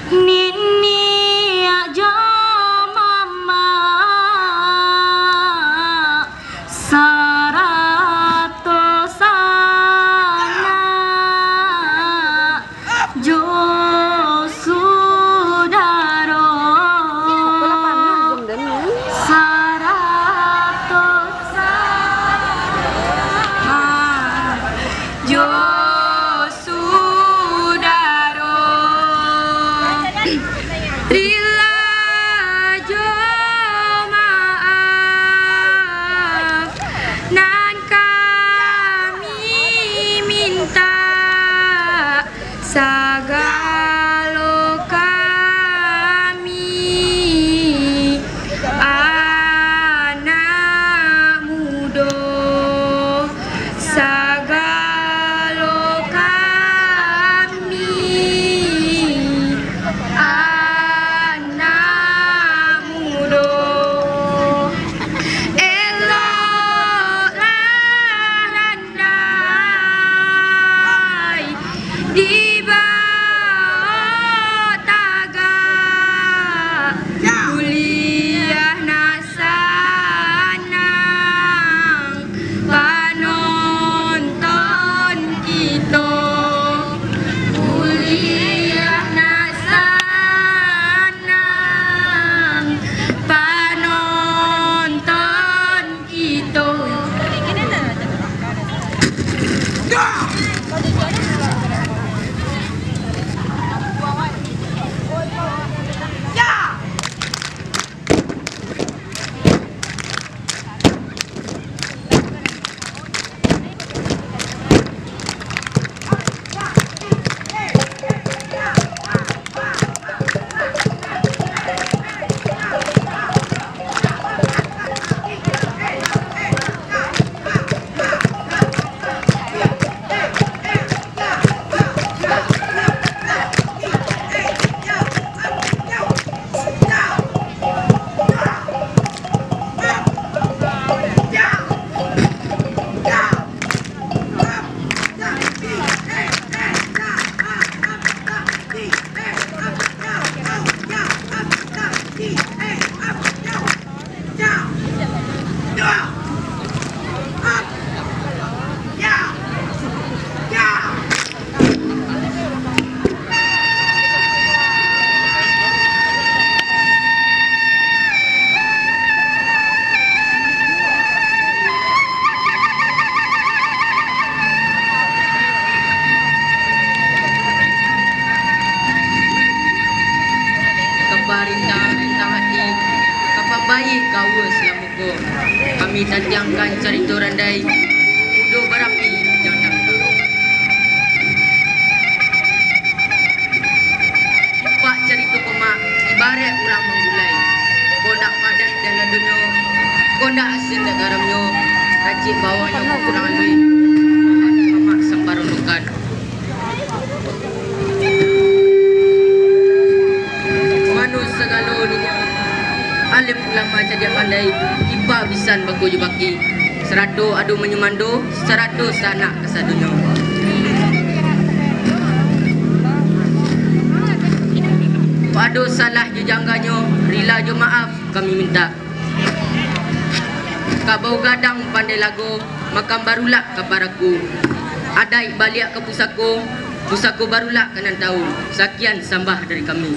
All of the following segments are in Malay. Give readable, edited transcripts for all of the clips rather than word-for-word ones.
Nini aja mama sarato sana jo sudaro sarato sana jo sudaro Rila jo maaf nan kami minta sagalo kami anak muda sagalo kami anak muda eloklah randai di bawah taga kuliah nak sanang penonton kita kuliah nak sanang penonton kita Rintang hati kapan bayi kau selamuko kami tanjangkan cerita randai udah berapi jangan pak cerita kemak ibarat orang menggulai kondak padah dalam dunia kondak asin dan garamnya racik bawahnya kurang alui kemak semparunukan segala dunia alim ulama jadi pandai iba bisan bagu jubaki serado adu menyumando serado sanak kesadunya adu salah jujangganyo rila jo maaf kami minta kabau gadang pandai lagu makam barulah kabaraku adai balik ke pusako barulah kanan tahu sekian sambah dari kami.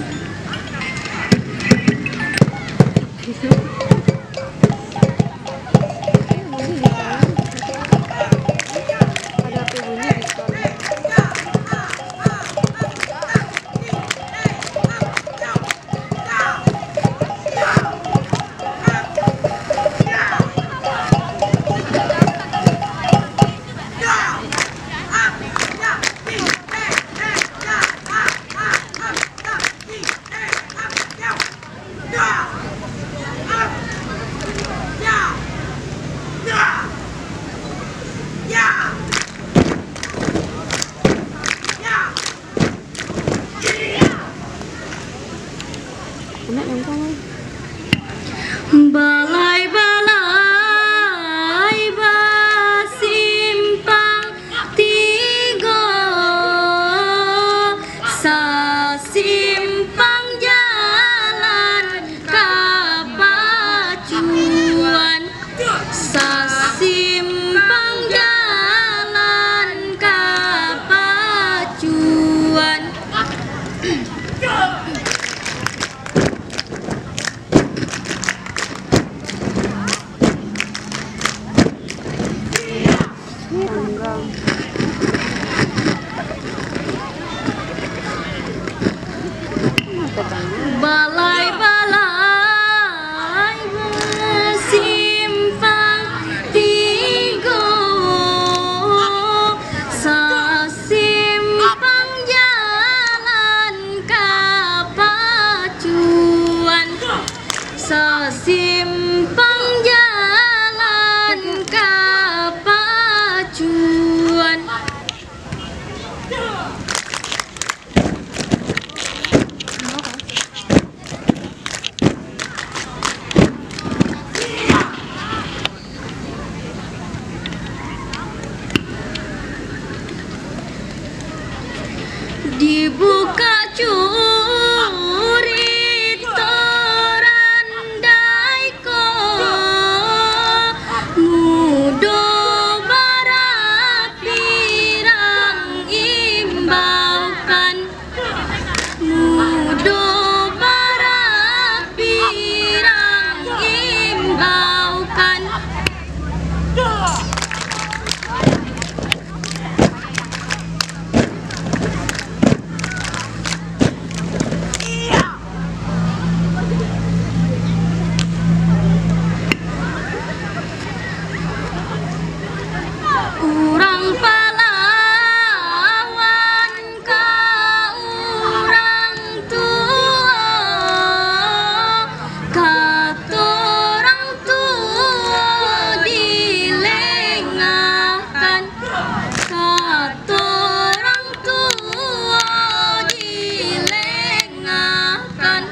Balai-balai bersimpang tiga, sesimpang jalan kapacuan, sesimpang jalan kapacuan. Dibuka curi toran daiko, mudo barapirang imbaukan, mudo barapirang imbaukan. Urang pahlawan ka urang tua, katorang tua dilengahkan, katorang tua dilengahkan.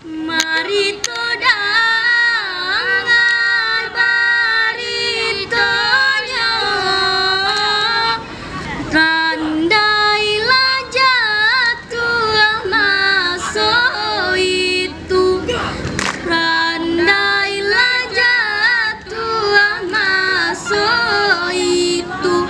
Marito dangar baritonya, randailah jatuh masuk itu, randailah jatuh masuk itu.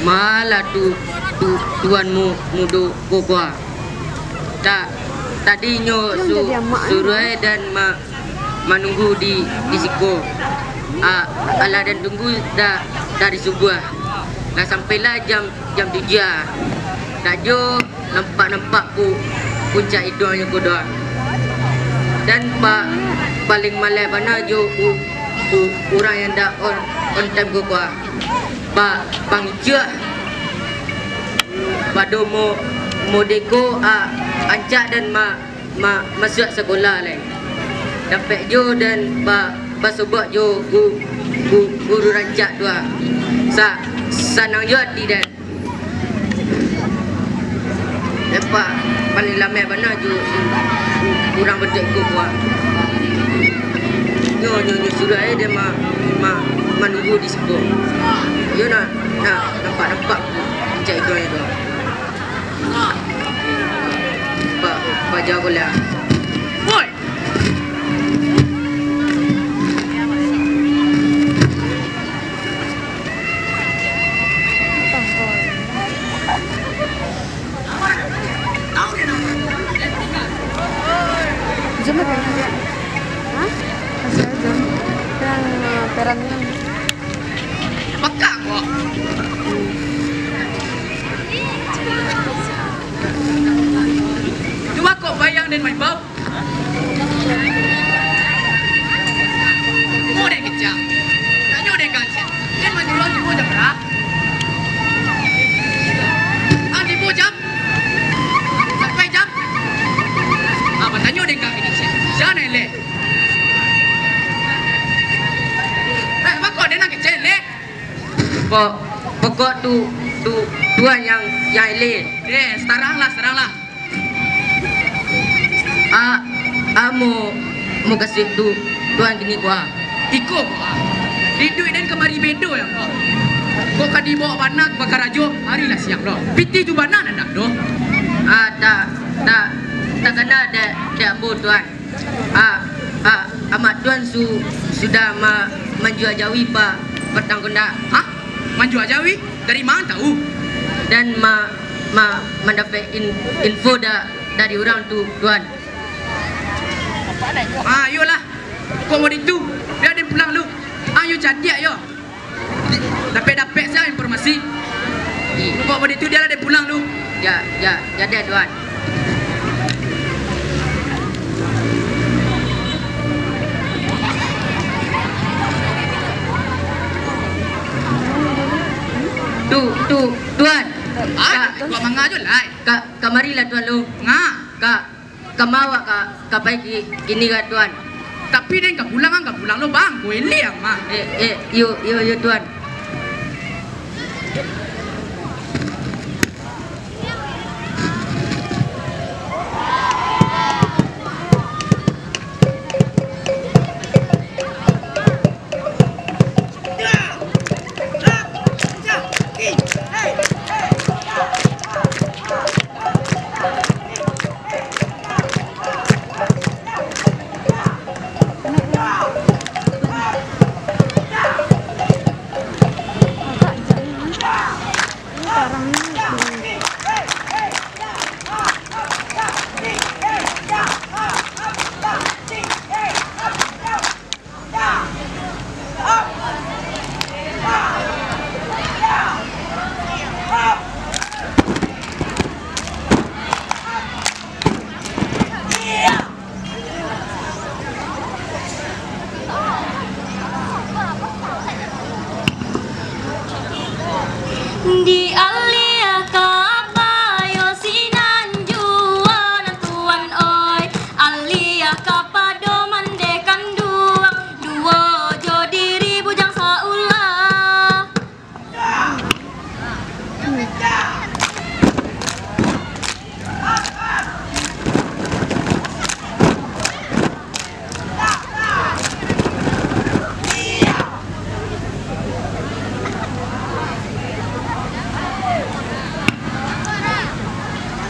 Malah tuanmu mudo kokwa. Tadinya suruh dan menunggu di siko. Ala dan tunggu dari subuh. Nah sampailah jam 3. Tak jo nampak puncak idolnya kodoh. Dan paling malai mana jo orang yang dah on time kokwa. Bang Ijah pada modeko ancak dan masuk sekolah lain. Dapat jo dan sobak jo guru rancak tua. Sanang jo hati dan lepas paling lama mana jo kurang betul kuat. Nyo suruh dia menunggu di sekolah. Yo nak nampak cak itu itu. Pak jago lah. Boy. Jom apa? Hah? Masih jom. Yang perannya. Pekak kok. Pokok tuan yang ele. Sekaranglah. Mau kasih tuan gini gua. Iko Didu dan kemari bedo yang kok kadi bawa banak bakar ajo harilah siang lo. Piti tu banak nak do. Tak kena ada ambo tuan. Amat tuan sudah menjual jawi pak petang kena. Hah? Menjual jawi? Dari mana tahu? Dan mendapat info dari orang tu tuan. Ayolah. Kau mau itu? Biar dia pulang lu. Ayo cantik yo. Dapat saya informasi. Kau mau itu dia lah dia pulang lu. Ya deh tuan. Tuan. Kau mangga aja lah. Kamarilah tuan lu. Nga. Kamawa ka baik kini ka tuan. Tapi dia nggak pulang lo bang. Kau ini yang mah. Yo tuan. Di alia kapayo sinanjuan tuan oi, alia kapado mandekan duo jo diri bujang saulah.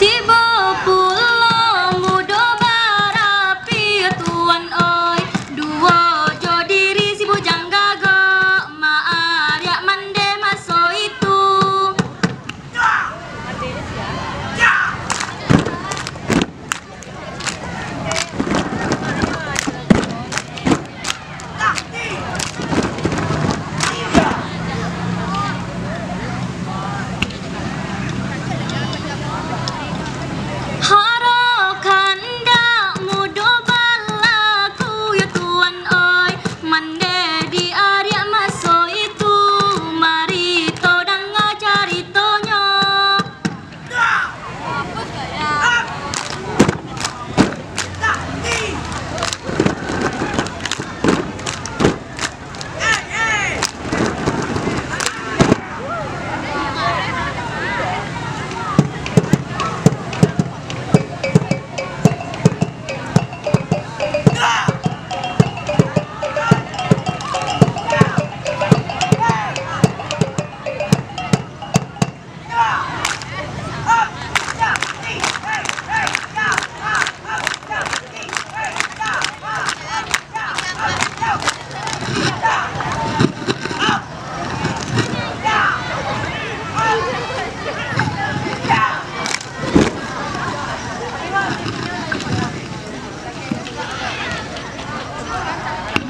Tiba pulang mudo barapi tuan oi, duo jo diri si bujang gago maarya mande maso itu. Harokan dak mudo balaku ya tuan oi, mande di area maso itu marito dan ngacaritonya.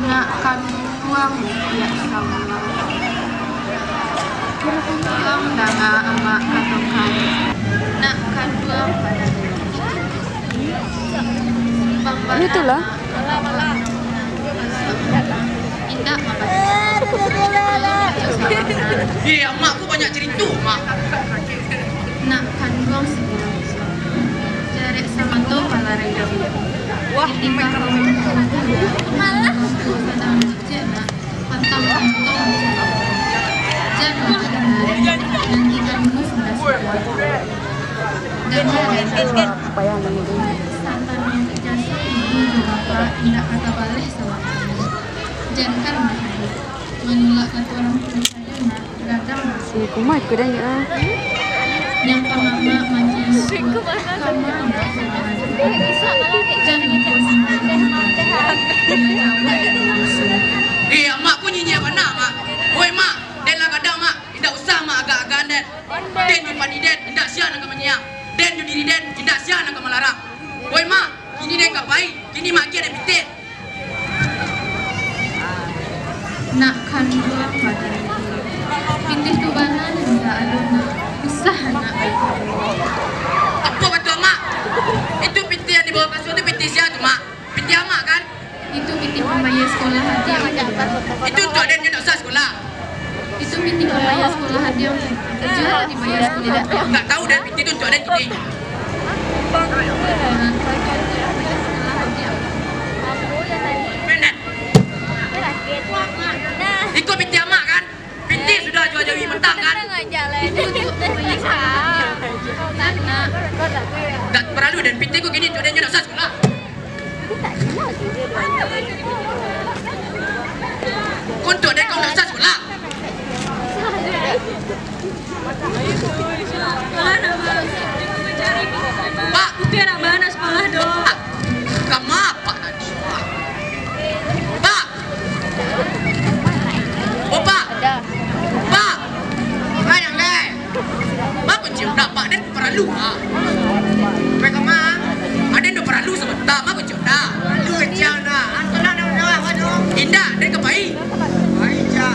Nak kan uang ya sama uang danga emak katongkan nak kan uang pada itulah indah Iya, mak aku banyak cerita, mak. nak kan uang sebulan jarek sama tuh pala reda wah ini malah pantang pantang jangan Santan yang kejasa ibu bapak tidak kata balik salah. Jangan kan menolak kata orang tua saya nak gagal masih. Kumai ke dah ya. Yang pertama manis kama nak jangan ikut sendiri. Iya, mak ku nyinyir mana mak? Woi mak, den lah kadang mak, tidak usah mak agak-agak den. Den ju pani den, tidak sian nak menyiang. Den ju diri den, tidak sian nak melarang. Woi mak, kini den kapai, kini mak kia den pitik. Nak kan dua pada pintih tu banan tidak ada nak usah nak. Apa betul mak? Itu pitik yang di bawah kasur itu pitik siapa tu mak? Pitik mak kan? Itu pintih pembayar sekolah hati yang kedua. Itu untuk den yang tak usah sekolah. Itu pintih pembayar sekolah hati yang juga dibayar sekolah. Tak tahu dan pitik itu untuk den kini. Benar. Ikut pitik mak kan? Pitik sudah jual-jual mentang kan? Itu untuk pembayar sekolah hati yang nak. Tak perlu dan pitik ku gini untuk den yang tak usah sekolah. Untuk den kau tak usah sekolah. Pak, Biar mana sekolah dong. kamu apa tadi? Pak. Oh pak. Pak. Bayang deh. Pak pencium dah pak den perlu ah. Mereka mah. Ada yang perlu sebentar mak pencium dah. Lu pencium dah. Antonan dah waduh. Indah den kepai. Baik ja.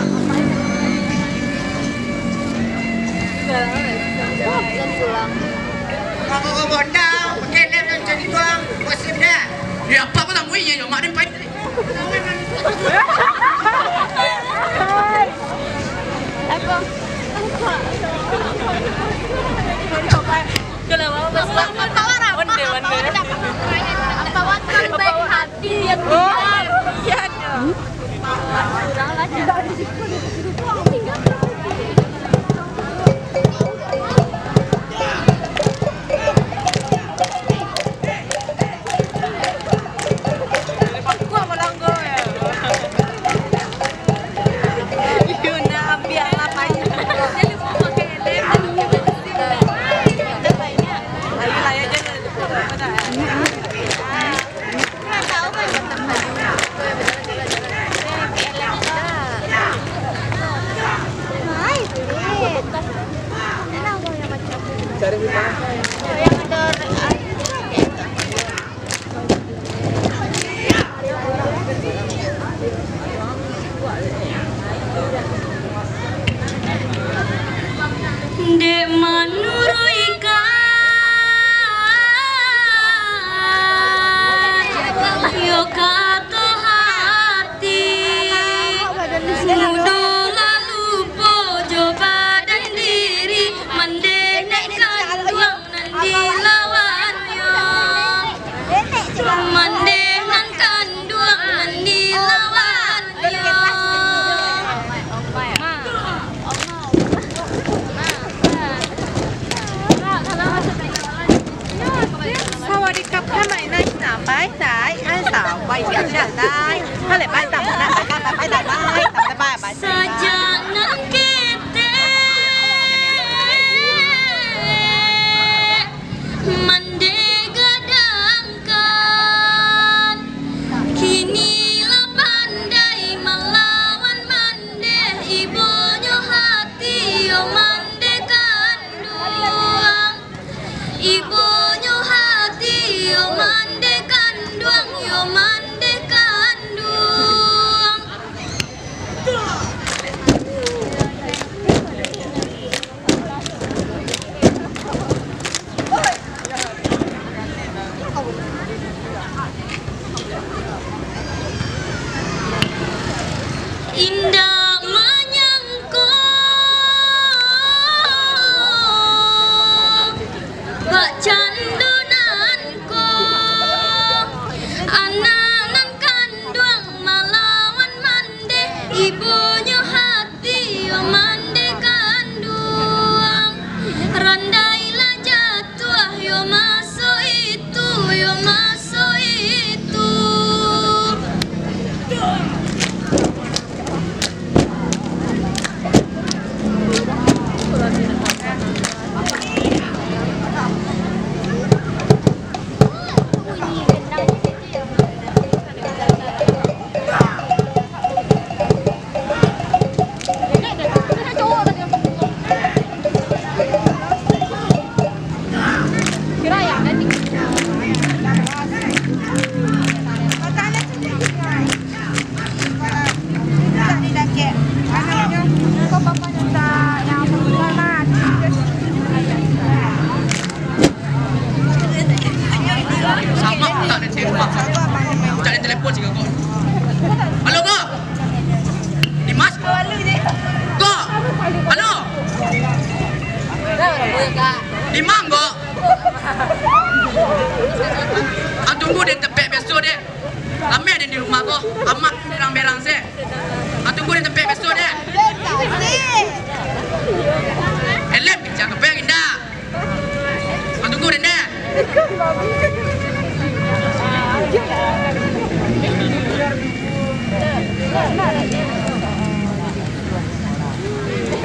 Kamu bondang, pakai lem yang jadi tuang, wasip dah. Ya apa pun tak mui ya, mak den pai. Dek manuruikan yo kata hati mudo lalu pojo badan diri mendenekkan tuang nanti lawannya mendenangkan duang nanti lawannya. Bái trái ai xảo quay việc trả đai hay lại bài tầm là bài ca bài đại bài tầm là bài bài Saja nak kita mendegadangkan kinilah pandai melawan mandeh ibunya hati yo mandekan duang ibunya hati yo mandekan duang yo mandekan duang. Di Manggo. Ang tunggu di tempat besok deh. Lama ada di rumah kok. Amat berang-berang sih. Ang tunggu di tempat besok deh. Elem kerja kepeng indah. Ang tunggu deh deh.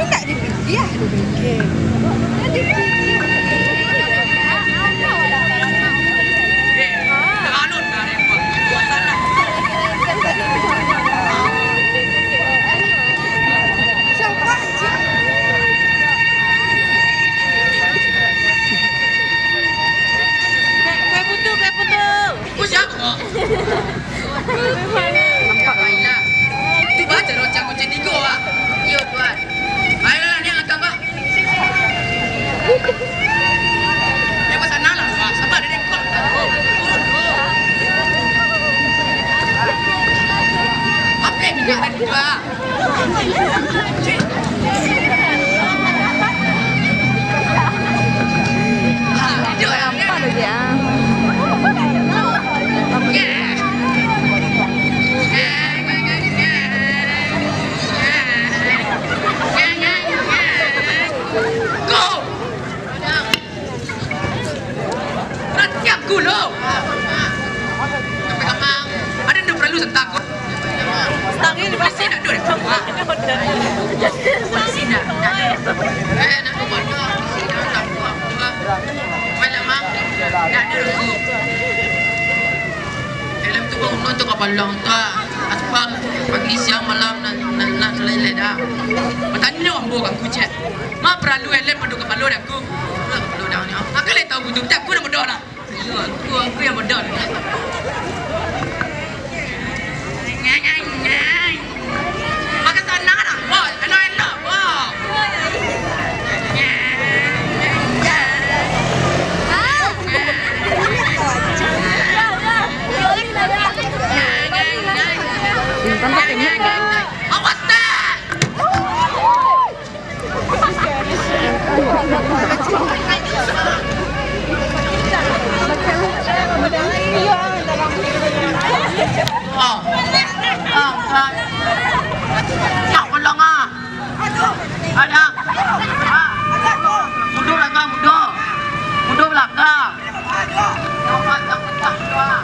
Tak dipikir ya, dipikir. Terlalu dari suasana. Siapa? Kayak putu. Kau siapa kok? Nampak Aila. Tu baca rocang kucing tiga ah. Yo tuan. Ayolah ni angkat bah. Ya pasal nalar bah. Sabar dia kol. Turun dulu. Apa yang minyak dan dua? Nampak tu dia. Go! Ratiap gulo. Sampai kamang. Ada ndak perlu sentak kok. Tangi di Masih nak duduk di rumah. Polisi nak. Nak buat apa? Nak buat apa? Malam mak. Nak duduk. Dalam tu bangun untuk kapal long tu. Asbang pagi siang malam nak lelai dah. Bertanya orang bawa aku cek. Mak perlu elem pada kapal long aku. Kapal long ni. Aku le tahu betul tak aku nak bodoh lah. Yo, aku yang bodoh. Makan sana nak. Wah, enak. Wah. Simpan tak tengok kan? Awas dah. Oh. Ya Allah ah. Ada. Mundur belakang, mundur. Mundur belakang.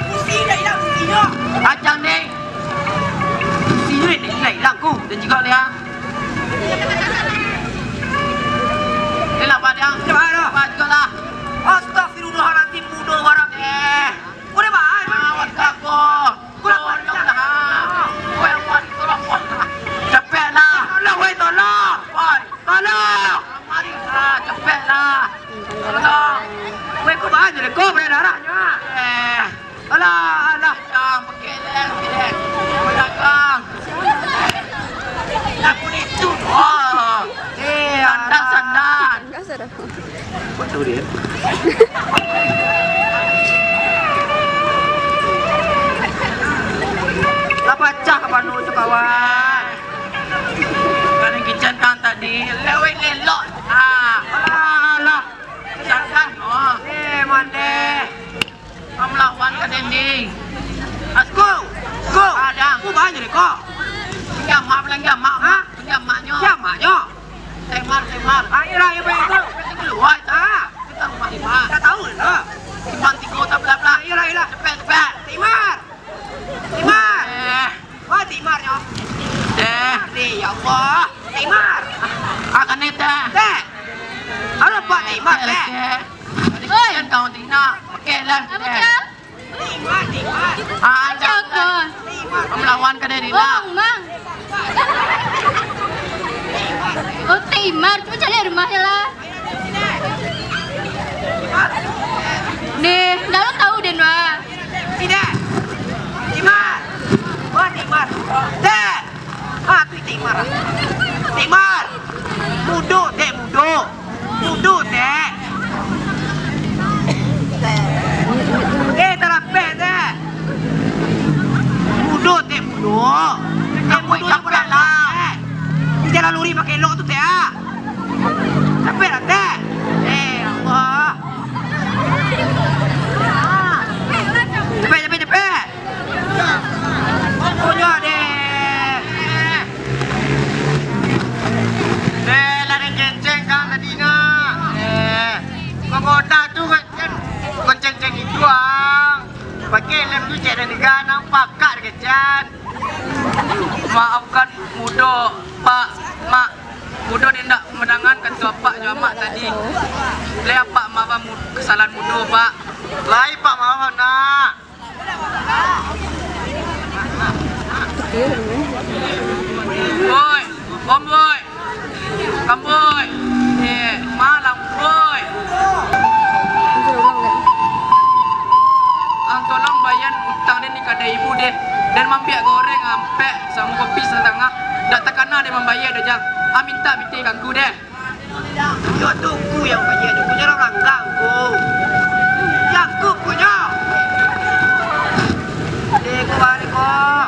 Musi dah hilang musinya. Kacang ni. Sirit ni hilang ku. Dan juga dia. Ni lah padang. Cepat juga lah. Astagfirullahaladzim, mundur barang. Kau dah bahan? Awak aku. Kurang dah. Kau yang buat itu lah. Cepet lah. Tolong, weh, tolong. Tolong. Mari lah. Cepet lah. Tolong. Weh, kau bahan je kau pada darahnya. Alah. Jangan pakai lem. Belakang. Aku ni tu. Oh. Sandan. Buat tahu dia. Apa cak apa nu tu kawan? Kerana kitchen kan tadi lewat lelok. Alah. Jangan. Oh. Mande. Kamu lawan ke dinding. Go. Ada. Kau bahan je kau. Pinjam mak bilang pinjam mak. Ha? Pinjam maknya. Siapa nyo? Temar. Ayolah, ibu itu. Keluar. Kita rumah di mana? Tak tahu lah. Simpan tiga tak bela-bela. Ayolah. Cepet. Timar. Wah, Timar nyo. Ya Allah. Timar. Akan itu. Teh. Apa buat Timar, teh? Oi. Kau tina. Okey lah. Apa cak? Timar. Cak ke? Kamu lawan ke diri lah. Oh, mang. Oh, Timar. Cuma cari rumahnya lah. Nih, dalam tahu Den Wah. Tidak. Timar. Wah, Timar. Teh. Tu Timar. Timar. Mudo, teh. Terapet, teh. Mudo, teh. Aku capek lah. Di jalan luri pakai lok tu, teh. Capek lah. Jan. Maafkan Mudo, Pak, Mak. Mudo tidak menangan ketua Pak Jamak tadi. Leh Pak maaf kesalahan Mudo, Pak. Lai Pak maaf nak. Boy, Om Boy. Kamboy. Malang Boy. Ang tolong bayan utang dia ni kada ibu deh. Dan mampiak goreng ampe sama kopi setengah. Dak takana dia membayar dah jang. Minta biti kangku deh. Yo tu ku yang bayar tu punya orang kangku. Yang ku punya. Dek balik kok.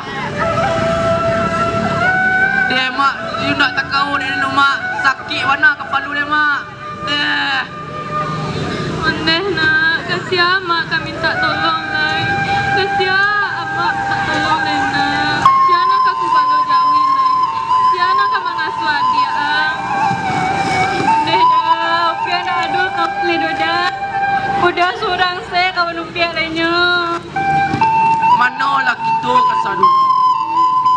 Dek mak, you nak takau ni mak sakit warna kepalu deh mak. Deh. Ondeh nak, kasihan mak kami minta tolong lai. Kasihan mak minta tolong lai nak. Siana kaku balo jauhin lai. Siana ka mangaswa dia ang. Ondeh dah, pian adul kau lido dah. Udah surang se kau numpia lainnya. Mana lah kita kasadu.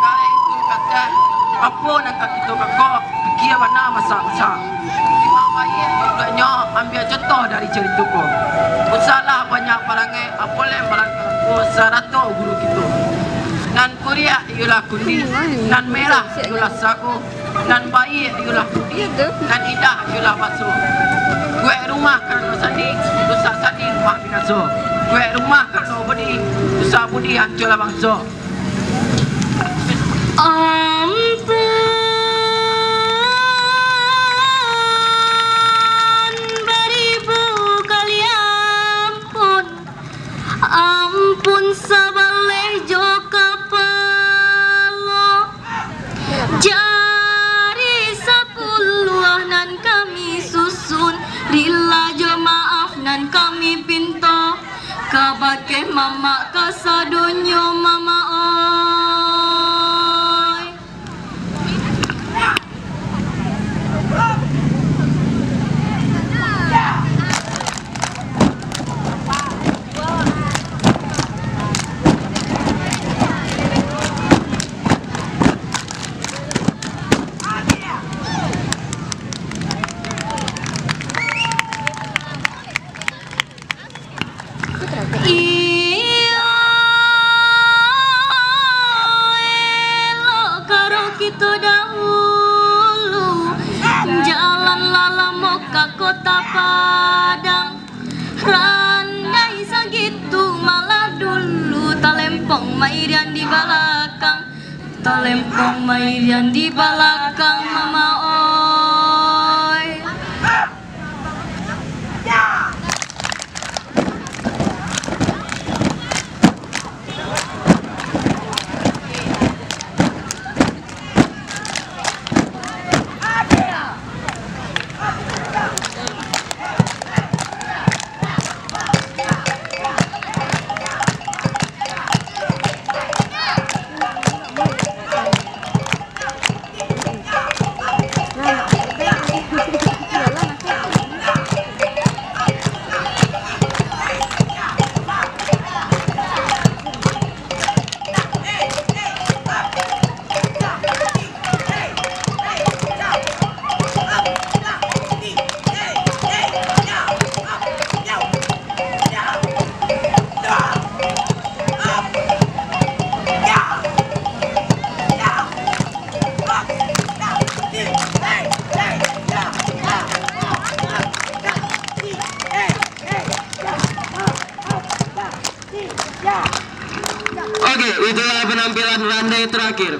Kali itu kata apa nak kita kakak kia mana masak-masak. Bayi juga ambil contoh dari cerita ko. Usahalah banyak barangai, apa yang barangai sarato guru kita. Nan Korea ialah kundi, nan merah ialah sagu, nan bayi ialah putih, nan indah ialah bakso. Kue rumah kerana sandi, dosa sandi rumah binaso. Kue rumah kerana budi, dosa budi hancurlah bangsa. Ampun sabaleh jo kapalo jari 10 nan kami susun rila jo maaf nan kami pinta kabake mama kasadonyo mama oi. Kota Padang randai segitu malah dulu talempong mairian di belakang talempong mairian di belakang mama oi. Oke, itulah penampilan randai terakhir.